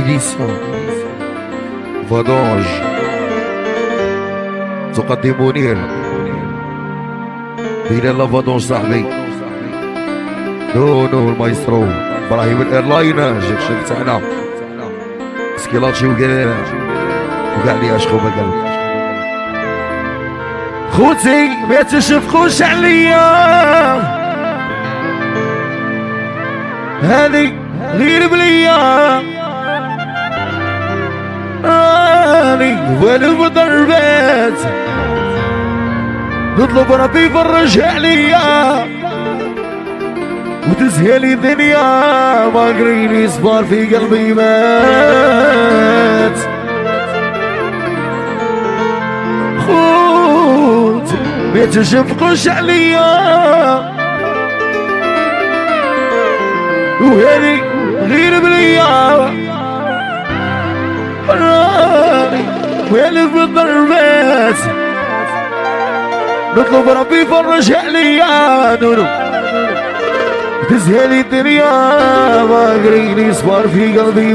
إديسيون فادونج تقدم منير بلال فادونج صاحبي نو المايسترو ابراهيم الايرلاين جاك شاك تاعنا سكيلاتشي وكاع لي اشخو بقلب خوتي ما تشفقوش عليا هذي غير بليا راني والو ضربات نطلب ربي يفرج عليا وتزهلي الدنيا ما قريني صبار في قلبي مات خوتي ما تشفقوش عليا وهذي غير بليا راني والف بالضربات نطلب ربي يفرج عليا نونو تزهلي الدنيا ما قريني صبر في قلبي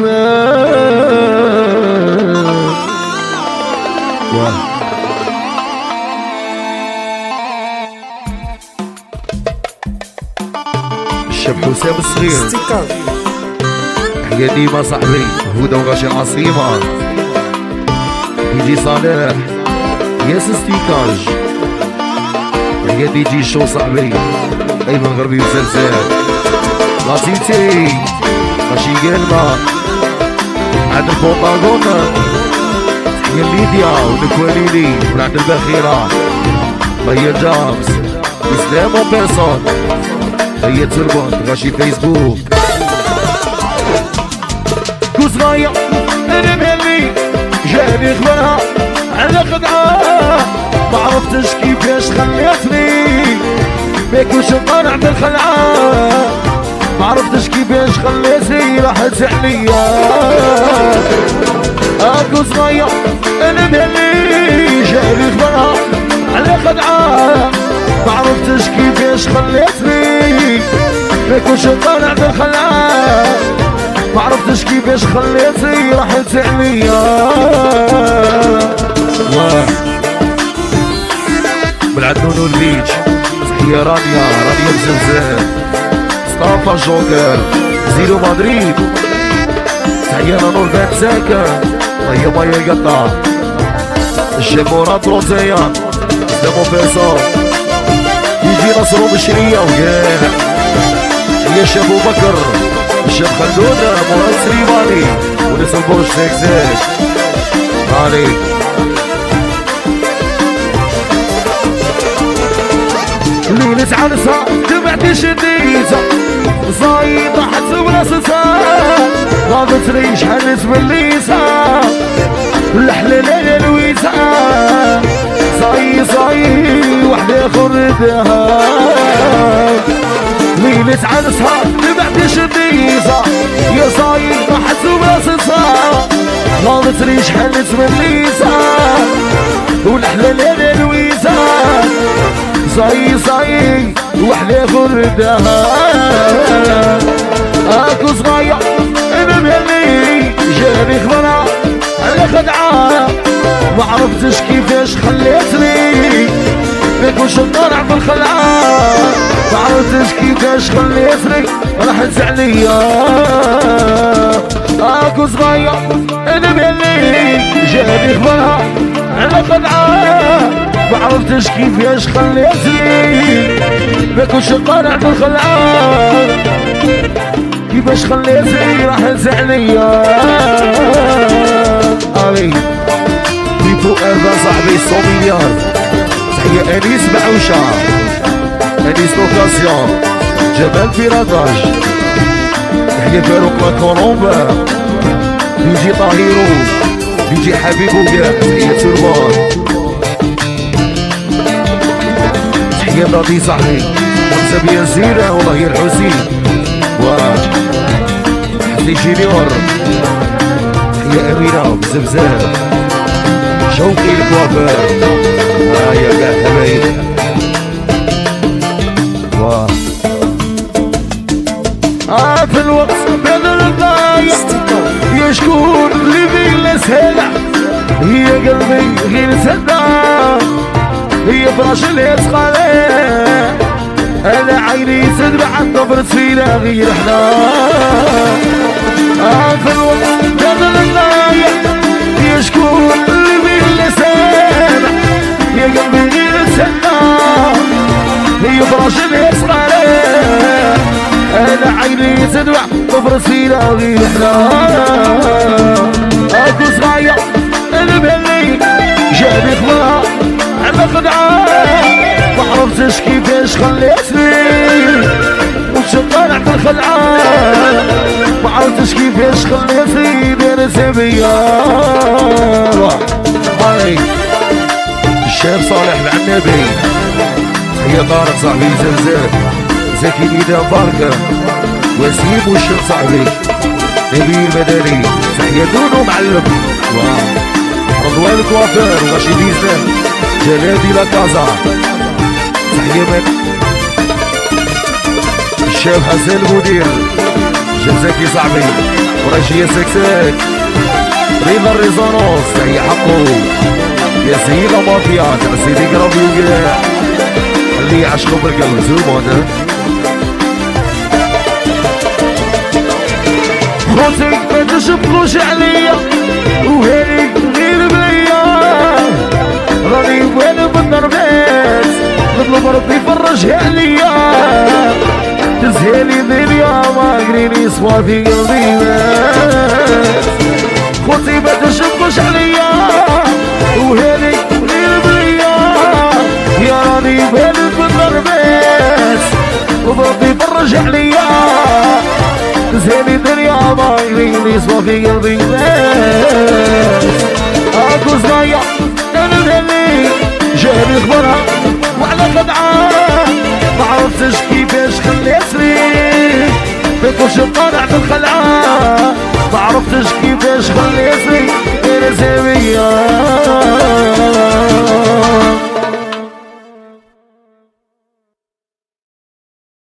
الشاب حسام الصغير يا ديما صاحبي هدى وغاشي العاصمة دي جي صالح ياس ستيكاج يا دي جي شو صاحبي ايمن غربي وزلزال لاتيتي ماشي قلبة عند البوطاغون يا ليديا ونكواليلي ونعد البخيرة هي جامس اسلام وبيرسون هي تربون غاشي فيسبوك صغير انا مهلي جاني خبرها على خدعة ما عرفتش كيفاش خليتني ما يكونش طالع بالخلعة ما عرفتش كيفاش خليتني راحت عليا اكو صغير انا مهلي جاني خبرها على خدعة ما عرفتش كيفاش خليتني ما يكونش طالع بالخلعة ما عرفتش كيفاش خليتي راحت عليا من عند نونو البيتش تحية رانيا بزنزان مصطفى جوكر زيرو مدريد تحية نور بات ساكن هي مايا قطع الجمهورات روزيان سلامو فيصل يجي نصرو بشرية وياه تحية شابو بكر الشاب خلدونا مراد سليماني وناس البوش زيك هاني ليلة عرسها تبعتي شديتها صايد ضحت وراسها غابت ريش حلت بالليسة الحلالة لويسة صاي وحدة خردها ليلة عرسها تبعتي شديتها يا صايد ضحت وراسها غابت ريش حلت بالليسة والحلالة لويسة صاي وحدة خردها اكو صغير انا مهلي جاني خبرها على خدعة ما عرفتش كيفاش خليتني ما يكونش طالع بالخلعة ما عرفتش كيفاش خليتني راحت عليا اكو صغير انا مهلي جاني خبرها على خدعة ما عرفتش كيفاش خليتني ما كنتش طالع بالخلعة كيفاش خليتني راحت عليا علي بيبو ايفا صاحبي 100 مليار تحية انيس بعوشة انيس لوكاسيون جبل بيراداج تحية فاروق لاكولومبا بيجي طاهيرو بيجي حبيب وقاع تحية تربان تحية مراتي صاحبي ونسى بيا الزيرة والله يا الحسين حسين جينيور تحية أمينة بزبزاب شوقي الكوافير يا قاع حبايب في الوقت بين الضايع يشكو هي قلبي غير سداد، هي فراش اللي تقالي، انا عيني تدمع الطفر سفينة غير حنان. في الوقت هذا النايا هي شكون اللي بين سامع، هي قلبي غير سداد، هي فراش اللي تقالي، انا عيني تدمع طفر سفينة غير حنان. اكو صغير المهلي جابي خبرها على خدعة، ما عرفتش كيفاش خليتني وش طالع في الخلعة، ما عرفتش كيفاش خليتني دارت بيا. هاي الشاب صالح العنبي، هي طارق صاحبي زلزال، زكي ميدان باركة، وسيم وشم صاحبي نبيل مدني، تحية دونو معلم، رضوان الكوافير وغاشي بيزنان، جلالي لاكازا، تحية من الشاب حسن المدير، جزاكي صاحبي، ورشية سكسك، ريضا الريزونوس، تحية حقو، يا سيدة مافيا، تاع سيدي قربي وقاع، اللي يعشقوا بالقلب زومونا. خوتك ما تشبكوش عليا وهيك غير بليا، راني وين بالضربات نطلب ربي يفرجها عليا، تزهالي دنيا ما قريني صفا في قلبي مات. خوتي ما تشبكوش عليا وهيك غير بليا، يا راني وين بالضربات وربي يفرجها عليا، تزهالي الدنيا ما يغيني صفا في قلبي ناس. اكو صغير انا مهلي جابي خبرها وعلى خدعة، ما عرفتش كيفاش خليتني ما كنتش طالع في الخلعة، ما عرفتش كيفاش خليتني